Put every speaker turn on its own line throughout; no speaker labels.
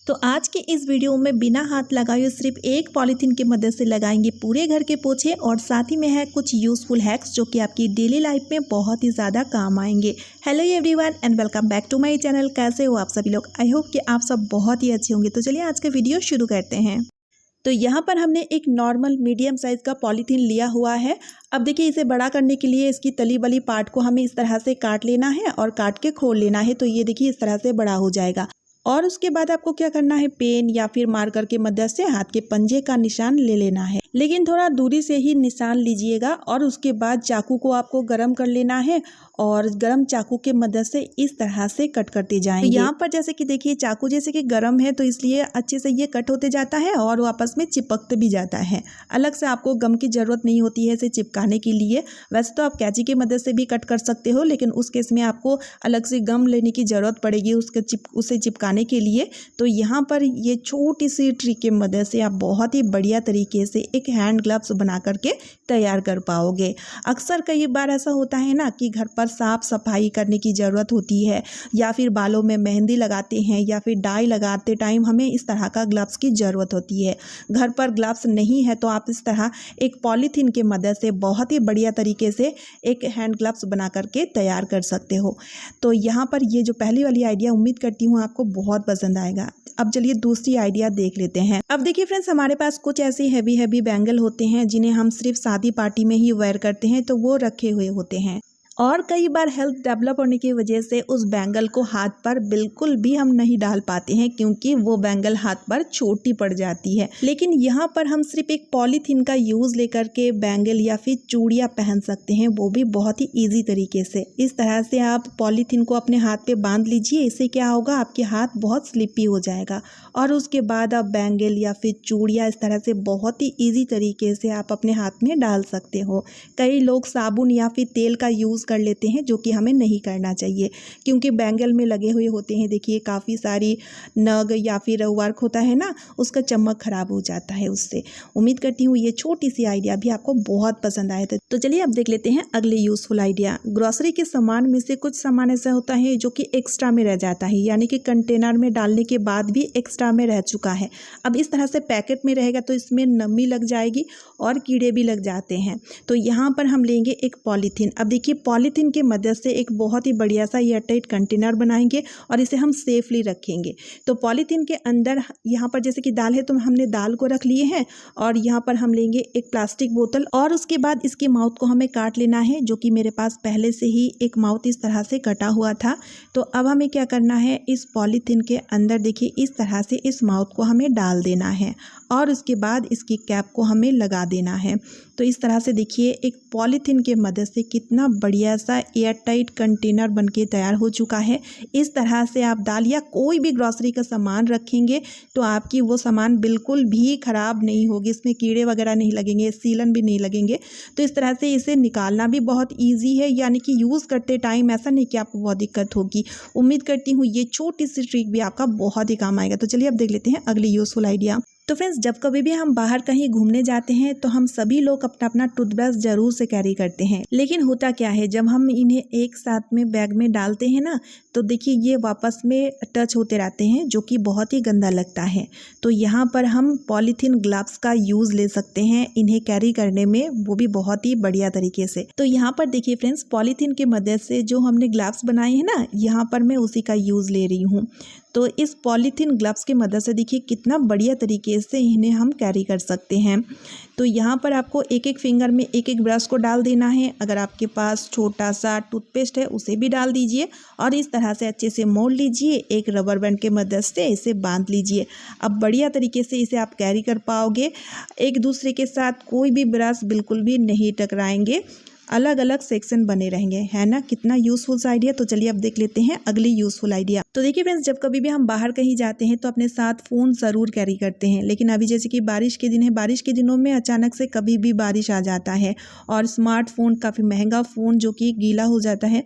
तो आज के इस वीडियो में बिना हाथ लगाए सिर्फ एक पॉलीथीन की मदद से लगाएंगे पूरे घर के पोछे और साथ ही में है कुछ यूजफुल हैक्स जो कि आपकी डेली लाइफ में बहुत ही ज़्यादा काम आएंगे। Hello everyone and welcome back to my channel. कैसे हो आप सभी लोग? आई होप कि आप सब बहुत ही अच्छे होंगे। तो चलिए आज का वीडियो शुरू करते हैं। तो यहाँ पर हमने एक नॉर्मल मीडियम साइज़ का पॉलीथीन लिया हुआ है। अब देखिए इसे बड़ा करने के लिए इसकी तली वाली पार्ट को हमें इस तरह से काट लेना है और काट के खोल लेना है। तो ये देखिए इस तरह से बड़ा हो जाएगा और उसके बाद आपको क्या करना है, पेन या फिर मार्कर की मदद से हाथ के पंजे का निशान ले लेना है, लेकिन थोड़ा दूरी से ही निशान लीजिएगा। और उसके बाद चाकू को आपको गरम कर लेना है और गरम चाकू के मदद से इस तरह से कट करते जाएंगे। यहाँ पर जैसे कि देखिए चाकू जैसे कि गरम है तो इसलिए अच्छे से ये कट होते जाता है और वो आपस में चिपकते भी जाता है। अलग से आपको गम की ज़रूरत नहीं होती है इसे चिपकाने के लिए। वैसे तो आप कैंची की मदद से भी कट कर सकते हो, लेकिन उस केस में आपको अलग से गम लेने की ज़रूरत पड़ेगी उसे चिपकाने के लिए। तो यहाँ पर ये छोटी सी ट्रिक की मदद से आप बहुत ही बढ़िया तरीके से एक हैंड ग्लव्स बना करके तैयार कर पाओगे। अक्सर कई बार ऐसा होता है ना कि घर पर साफ सफाई करने की ज़रूरत होती है या फिर बालों में मेहंदी लगाते हैं या फिर डाई लगाते टाइम हमें इस तरह का ग्लव्स की ज़रूरत होती है। घर पर ग्लव्स नहीं है तो आप इस तरह एक पॉलीथीन की मदद से बहुत ही बढ़िया तरीके से एक हैंड ग्लव्स बना करके तैयार कर सकते हो। तो यहाँ पर ये जो पहली वाली आइडिया उम्मीद करती हूँ आपको बहुत पसंद आएगा। अब चलिए दूसरी आइडिया देख लेते हैं। अब देखिए फ्रेंड्स, हमारे पास कुछ ऐसे हैवी बैंगल होते हैं जिन्हें हम सिर्फ शादी पार्टी में ही वेयर करते हैं, तो वो रखे हुए होते हैं और कई बार हेल्थ डेवलप होने की वजह से उस बैंगल को हाथ पर बिल्कुल भी हम नहीं डाल पाते हैं क्योंकि वो बैंगल हाथ पर छोटी पड़ जाती है। लेकिन यहाँ पर हम सिर्फ एक पॉलीथीन का यूज़ लेकर के बैंगल या फिर चूड़ियाँ पहन सकते हैं, वो भी बहुत ही ईजी तरीके से। इस तरह से आप पॉलीथीन को अपने हाथ पे बांध लीजिए। इससे क्या होगा, आपके हाथ बहुत स्लिपी हो जाएगा और उसके बाद आप बैंगल या फिर चूड़ियाँ इस तरह से बहुत ही ईजी तरीके से आप अपने हाथ में डाल सकते हो। कई लोग साबुन या फिर तेल का यूज़ कर लेते हैं जो कि हमें नहीं करना चाहिए क्योंकि बैंगल में लगे हुए होते हैं देखिए काफ़ी सारी नग या फिर वर्क होता है ना, उसका चमक खराब हो जाता है उससे। उम्मीद करती हूँ ये छोटी सी आइडिया भी आपको बहुत पसंद आया था। तो चलिए अब देख लेते हैं अगले यूज़फुल आइडिया। ग्रोसरी के सामान में से कुछ सामान ऐसा होता है जो कि एक्स्ट्रा में रह जाता है, यानी कि कंटेनर में डालने के बाद भी एक्स्ट्रा में रह चुका है। अब इस तरह से पैकेट में रहेगा तो इसमें नमी लग जाएगी और कीड़े भी लग जाते हैं। तो यहाँ पर हम लेंगे एक पॉलीथीन। अब देखिए पॉलीथीन की मदद से एक बहुत ही बढ़िया सा एयरटाइट कंटेनर बनाएंगे और इसे हम सेफली रखेंगे। तो पॉलीथीन के अंदर यहाँ पर जैसे कि दाल है तो हमने दाल को रख लिए हैं और यहाँ पर हम लेंगे एक प्लास्टिक बोतल और उसके बाद इसके माउथ को हमें काट लेना है, जो कि मेरे पास पहले से ही एक माउथ इस तरह से कटा हुआ था। तो अब हमें क्या करना है, इस पॉलीथीन के अंदर देखिए इस तरह से इस माउथ को हमें डाल देना है और उसके बाद इसकी कैप को हमें लगा देना है। तो इस तरह से देखिए एक पॉलीथीन के मदद से कितना बढ़िया सा एयरटाइट कंटेनर बनके तैयार हो चुका है। इस तरह से आप दाल या कोई भी ग्रोसरी का सामान रखेंगे तो आपकी वो सामान बिल्कुल भी ख़राब नहीं होगी, इसमें कीड़े वगैरह नहीं लगेंगे, सीलन भी नहीं लगेंगे। तो इस तरह से इसे निकालना भी बहुत ईजी है, यानी कि यूज़ करते टाइम ऐसा नहीं कि आपको बहुत दिक्कत होगी। उम्मीद करती हूँ ये छोटी सी ट्रिक भी आपका बहुत ही काम आएगा। तो चलिए अब देख लेते हैं अगली यूज़फुल आइडिया। तो फ्रेंड्स, जब कभी भी हम बाहर कहीं घूमने जाते हैं तो हम सभी लोग अपना अपना टूथब्रश जरूर से कैरी करते हैं, लेकिन होता क्या है जब हम इन्हें एक साथ में बैग में डालते हैं ना तो देखिए ये वापस में टच होते रहते हैं जो कि बहुत ही गंदा लगता है। तो यहाँ पर हम पॉलीथीन ग्लव्स का यूज़ ले सकते हैं इन्हें कैरी करने में, वो भी बहुत ही बढ़िया तरीके से। तो यहाँ पर देखिए फ्रेंड्स, पॉलीथीन की मदद से जो हमने ग्लव्स बनाए हैं ना, यहाँ पर मैं उसी का यूज़ ले रही हूँ। तो इस पॉलीथीन ग्लव्स की मदद से देखिए कितना बढ़िया तरीके से इन्हें हम कैरी कर सकते हैं। तो यहाँ पर आपको एक एक फिंगर में एक एक ब्रश को डाल देना है। अगर आपके पास छोटा सा टूथपेस्ट है उसे भी डाल दीजिए और इस तरह से अच्छे से मोड़ लीजिए। एक रबर बैंड के मदद से इसे बांध लीजिए। अब बढ़िया तरीके से इसे आप कैरी कर पाओगे। एक दूसरे के साथ कोई भी ब्रश बिल्कुल भी नहीं टकराएंगे, अलग अलग सेक्शन बने रहेंगे, है ना। कितना यूज़फुल आइडिया। तो चलिए अब देख लेते हैं अगली यूज़फुल आइडिया। तो देखिए फ्रेंड्स, जब कभी भी हम बाहर कहीं जाते हैं तो अपने साथ फ़ोन ज़रूर कैरी करते हैं, लेकिन अभी जैसे कि बारिश के दिन है, बारिश के दिनों में अचानक से कभी भी बारिश आ जाता है और स्मार्टफोन काफ़ी महंगा फ़ोन जो कि गीला हो जाता है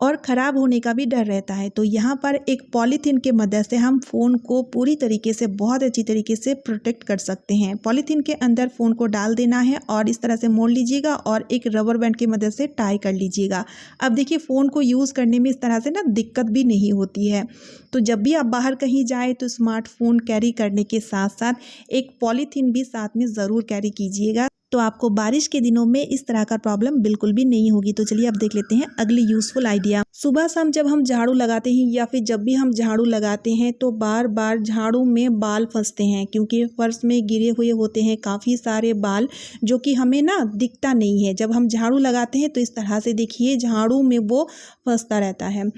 और ख़राब होने का भी डर रहता है। तो यहाँ पर एक पॉलीथीन के मदद से हम फ़ोन को पूरी तरीके से बहुत अच्छी तरीके से प्रोटेक्ट कर सकते हैं। पॉलीथीन के अंदर फ़ोन को डाल देना है और इस तरह से मोड़ लीजिएगा और एक रबर बैंड की मदद से टाई कर लीजिएगा। अब देखिए फ़ोन को यूज़ करने में इस तरह से ना दिक्कत भी नहीं होती है। तो जब भी आप बाहर कहीं जाए तो स्मार्टफोन कैरी करने के साथ साथ एक पॉलीथीन भी साथ में ज़रूर कैरी कीजिएगा, तो आपको बारिश के दिनों में इस तरह का प्रॉब्लम बिल्कुल भी नहीं होगी। तो चलिए अब देख लेते हैं अगली यूज़फुल आइडिया। सुबह शाम जब हम झाड़ू लगाते हैं या फिर जब भी हम झाड़ू लगाते हैं तो बार बार झाड़ू में बाल फंसते हैं, क्योंकि फर्श में गिरे हुए होते हैं काफ़ी सारे बाल, जो कि हमें ना दिखता नहीं है। जब हम झाड़ू लगाते हैं तो इस तरह से देखिए झाड़ू में वो फंसता रहता है।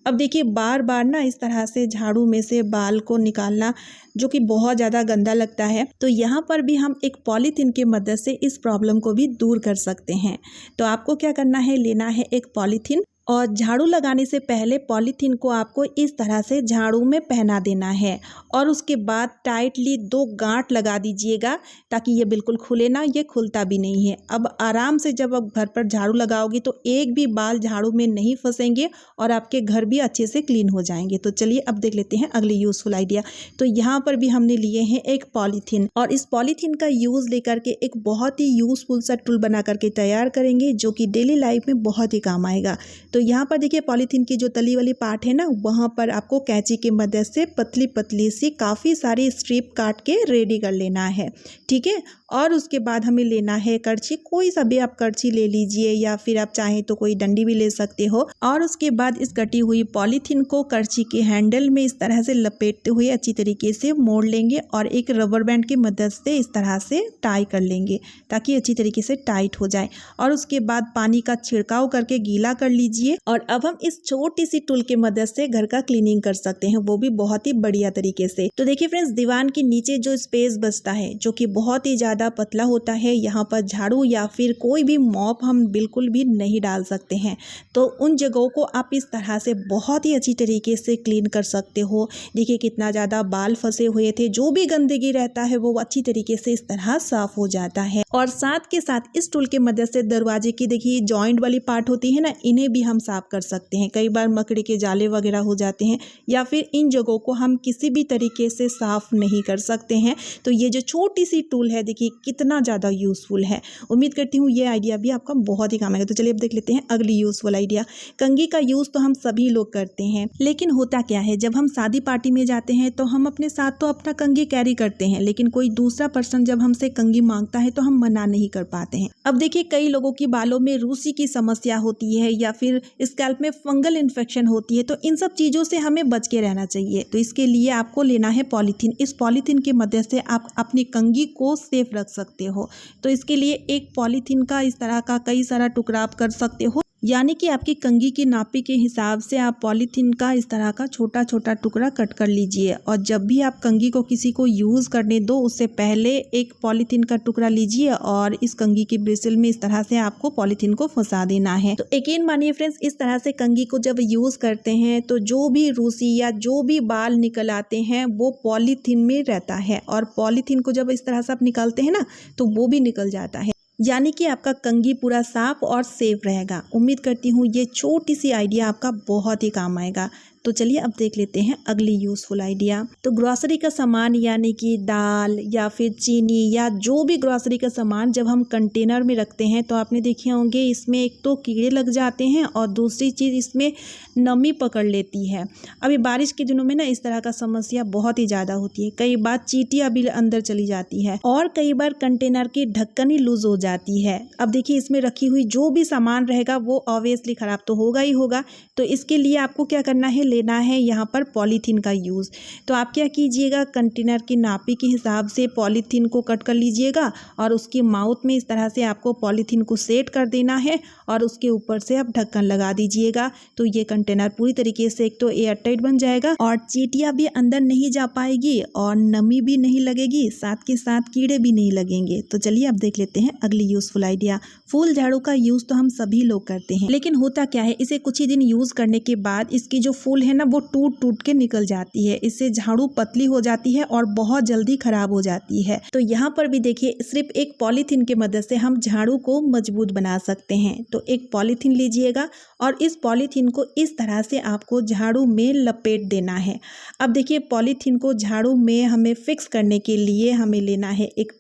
अब देखिए बार बार ना इस तरह से झाड़ू में से बाल को निकालना जो कि बहुत ज़्यादा गंदा लगता है। तो यहाँ पर भी हम एक पॉलीथीन की मदद से इस प्रॉब्लम को भी दूर कर सकते हैं। तो आपको क्या करना है, लेना है एक पॉलीथीन और झाड़ू लगाने से पहले पॉलीथीन को आपको इस तरह से झाड़ू में पहना देना है और उसके बाद टाइटली 2 गांठ लगा दीजिएगा ताकि ये बिल्कुल खुले ना, ये खुलता भी नहीं है। अब आराम से जब आप घर पर झाड़ू लगाओगे तो एक भी बाल झाड़ू में नहीं फंसेंगे और आपके घर भी अच्छे से क्लीन हो जाएंगे। तो चलिए अब देख लेते हैं अगली यूज़फुल आइडिया। तो यहाँ पर भी हमने लिए हैं एक पॉलीथीन और इस पॉलीथीन का यूज़ लेकर के एक बहुत ही यूज़फुल सा टूल बना करके तैयार करेंगे जो कि डेली लाइफ में बहुत ही काम आएगा। तो यहाँ पर देखिए पॉलीथीन की जो तली वाली पार्ट है ना, वहाँ पर आपको कैंची की मदद से पतली पतली सी काफ़ी सारी स्ट्रिप काट के रेडी कर लेना है, ठीक है। और उसके बाद हमें लेना है करछी, कोई सा भी आप करछी ले लीजिए या फिर आप चाहें तो कोई डंडी भी ले सकते हो। और उसके बाद इस कटी हुई पॉलीथीन को करछी के हैंडल में इस तरह से लपेटते हुए अच्छी तरीके से मोड़ लेंगे और एक रबर बैंड की मदद से इस तरह से टाई कर लेंगे ताकि अच्छी तरीके से टाइट हो जाए। और उसके बाद पानी का छिड़काव करके गीला कर लीजिए और अब हम इस छोटी सी टूल की मदद से घर का क्लीनिंग कर सकते हैं, वो भी बहुत ही बढ़िया तरीके से। तो देखिए फ्रेंड्स, दीवान के नीचे जो स्पेस बचता है जो कि बहुत ही ज़्यादा पतला होता है, यहाँ पर झाड़ू या फिर कोई भी मॉप हम बिल्कुल भी नहीं डाल सकते हैं। तो उन जगहों को आप इस तरह से बहुत ही अच्छी तरीके से क्लीन कर सकते हो। देखिए कितना ज़्यादा बाल फंसे हुए थे, जो भी गंदगी रहता है वो अच्छी तरीके से इस तरह साफ हो जाता है। और साथ के साथ इस टूल की मदद से दरवाजे की देखिए जॉइंट वाली पार्ट होती है ना, इन्हें भी हम साफ कर सकते हैं। कई बार मकड़ी के जाले वगैरह हो जाते हैं या फिर इन जगहों को हम किसी भी तरीके से साफ नहीं कर सकते हैं। तो ये जो छोटी सी टूल है देखिए कितना ज़्यादा यूज़फुल है। उम्मीद करती हूँ ये आइडिया भी आपका बहुत ही काम आएगा। तो चलिए अब देख लेते हैं अगली यूज़फुल आइडिया। कंघी का यूज़ तो हम सभी लोग करते हैं, लेकिन होता क्या है, जब हम शादी पार्टी में जाते हैं तो हम अपने साथ तो अपना कंघी कैरी करते हैं, लेकिन कोई दूसरा पर्सन जब हमसे कंघी मांगता है तो हम मना नहीं कर पाते हैं। अब देखिए कई लोगों की बालों में रूसी की समस्या होती है या फिर स्कैल्प में फंगल इन्फेक्शन होती है, तो इन सब चीज़ों से हमें बच के रहना चाहिए। तो इसके लिए आपको लेना है पॉलीथीन। इस पॉलीथीन की मदद से आप अपनी कंघी को सेफ रख सकते हो। तो इसके लिए एक पॉलीथीन का इस तरह का कई सारा टुकड़ा आप कर सकते हो, यानी कि आपकी कंघी की नापी के हिसाब से आप पॉलीथीन का इस तरह का छोटा छोटा टुकड़ा कट कर लीजिए। और जब भी आप कंघी को किसी को यूज़ करने दो उससे पहले एक पॉलीथीन का टुकड़ा लीजिए और इस कंघी की ब्रिसल में इस तरह से आपको पॉलीथीन को फंसा देना है। तो यकीन मानिए फ्रेंड्स, इस तरह से कंघी को जब यूज़ करते हैं तो जो भी रूसी या जो भी बाल निकल आते हैं वो पॉलीथीन में रहता है, और पॉलीथीन को जब इस तरह से आप निकालते हैं ना तो वो भी निकल जाता है, यानी कि आपका कंघी पूरा साफ और सेफ रहेगा। उम्मीद करती हूँ ये छोटी सी आइडिया आपका बहुत ही काम आएगा। तो चलिए अब देख लेते हैं अगली यूज़फुल आइडिया। तो ग्रॉसरी का सामान यानी कि दाल या फिर चीनी या जो भी ग्रॉसरी का सामान जब हम कंटेनर में रखते हैं तो आपने देखे होंगे इसमें एक तो कीड़े लग जाते हैं और दूसरी चीज़ इसमें नमी पकड़ लेती है। अभी बारिश के दिनों में ना इस तरह का समस्या बहुत ही ज़्यादा होती है। कई बार चींटियाँ भी अंदर चली जाती है और कई बार कंटेनर की ढक्कन ही लूज हो जाती है। अब देखिए इसमें रखी हुई जो भी सामान रहेगा वो ऑब्वियसली ख़राब तो होगा ही होगा। तो इसके लिए आपको क्या करना है, लेना है यहाँ पर पॉलीथीन का यूज़। तो आप क्या कीजिएगा, कंटेनर की नापी के हिसाब से पॉलीथीन को कट कर लीजिएगा और उसके माउथ में इस तरह से आपको पॉलीथीन को सेट कर देना है और उसके ऊपर से आप ढक्कन लगा दीजिएगा। तो ये कंटेनर पूरी तरीके से एक तो एयर टाइट बन जाएगा और चींटियाँ भी अंदर नहीं जा पाएगी और नमी भी नहीं लगेगी, साथ के साथ कीड़े भी नहीं लगेंगे। तो चलिए अब देख लेते हैं अगली यूज़फुल आइडिया। फूल झाड़ू का यूज़ तो हम सभी लोग करते हैं, लेकिन होता क्या है, इसे कुछ ही दिन यूज़ करने के बाद इसकी जो फूल वूल है ना वो टूट टूट के निकल जाती है। इससे झाड़ू पतली हो जाती है और बहुत जल्दी खराब हो जाती है। तो यहाँ पर भी देखिए सिर्फ एक पॉलीथीन की मदद से हम झाड़ू को मजबूत बना सकते हैं। तो एक पॉलीथीन लीजिएगा और इस पॉलीथीन को इस तरह से आपको झाड़ू में लपेट देना है। अब देखिए पॉलीथीन को झाड़ू में हमें फिक्स करने के लिए हमें लेना है एक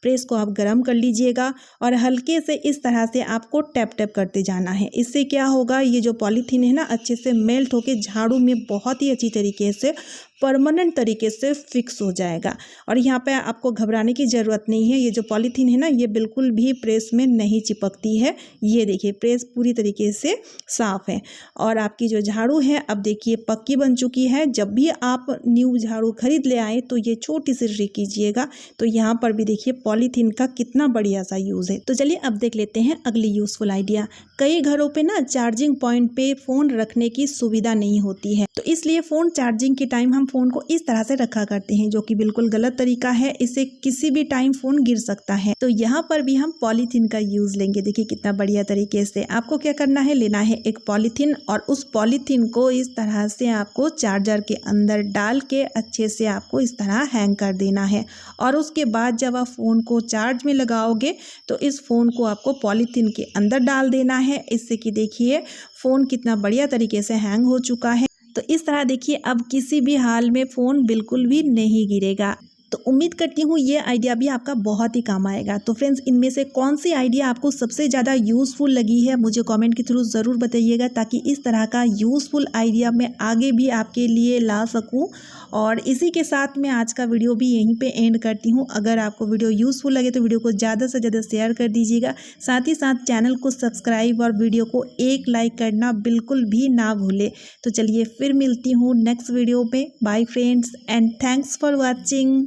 प्रेस को आप गर्म कर लीजिएगा और हल्के से इस तरह से आपको टैप टैप करते जाना है। इससे क्या होगा, ये जो पॉलीथीन है ना अच्छे से मेल्ट होके झाड़ू में बहुत ही अच्छी तरीके से परमानेंट तरीके से फिक्स हो जाएगा। और यहाँ पे आपको घबराने की ज़रूरत नहीं है। ये जो पॉलीथीन है ना ये बिल्कुल भी प्रेस में नहीं चिपकती है। ये देखिए प्रेस पूरी तरीके से साफ़ है और आपकी जो झाड़ू है अब देखिए पक्की बन चुकी है। जब भी आप न्यू झाड़ू खरीद ले आए तो ये छोटी सी ट्रिक कीजिएगा। तो यहाँ पर भी देखिए पॉलीथीन का कितना बढ़िया सा यूज़ है। तो चलिए अब देख लेते हैं अगली यूज़फुल आइडिया। कई घरों पे ना चार्जिंग पॉइंट पे फ़ोन रखने की सुविधा नहीं होती है, तो इसलिए फ़ोन चार्जिंग के टाइम हम फ़ोन को इस तरह से रखा करते हैं, जो कि बिल्कुल गलत तरीका है। इससे किसी भी टाइम फ़ोन गिर सकता है। तो यहाँ पर भी हम पॉलीथीन का यूज़ लेंगे। देखिए कितना बढ़िया तरीके से। आपको क्या करना है, लेना है एक पॉलीथीन और उस पॉलीथीन को इस तरह से आपको चार्जर के अंदर डाल के अच्छे से आपको इस तरह हैंग कर देना है। और उसके बाद जब आप फ़ोन को चार्ज में लगाओगे तो इस फ़ोन को आपको पॉलीथीन के अंदर डाल देना है। इससे कि देखिए फ़ोन कितना बढ़िया तरीके से हैंग हो चुका है। तो इस तरह देखिए अब किसी भी हाल में फ़ोन बिल्कुल भी नहीं गिरेगा। तो उम्मीद करती हूँ ये आइडिया भी आपका बहुत ही काम आएगा। तो फ्रेंड्स इनमें से कौन सी आइडिया आपको सबसे ज़्यादा यूज़फुल लगी है मुझे कमेंट के थ्रू ज़रूर बताइएगा, ताकि इस तरह का यूज़फुल आइडिया मैं आगे भी आपके लिए ला सकूँ। और इसी के साथ मैं आज का वीडियो भी यहीं पे एंड करती हूँ। अगर आपको वीडियो यूज़फुल लगे तो वीडियो को ज़्यादा से ज़्यादा शेयर कर दीजिएगा। साथ ही साथ चैनल को सब्सक्राइब और वीडियो को एक लाइक करना बिल्कुल भी ना भूलें। तो चलिए फिर मिलती हूँ नेक्स्ट वीडियो में। Bye friends and thanks for watching.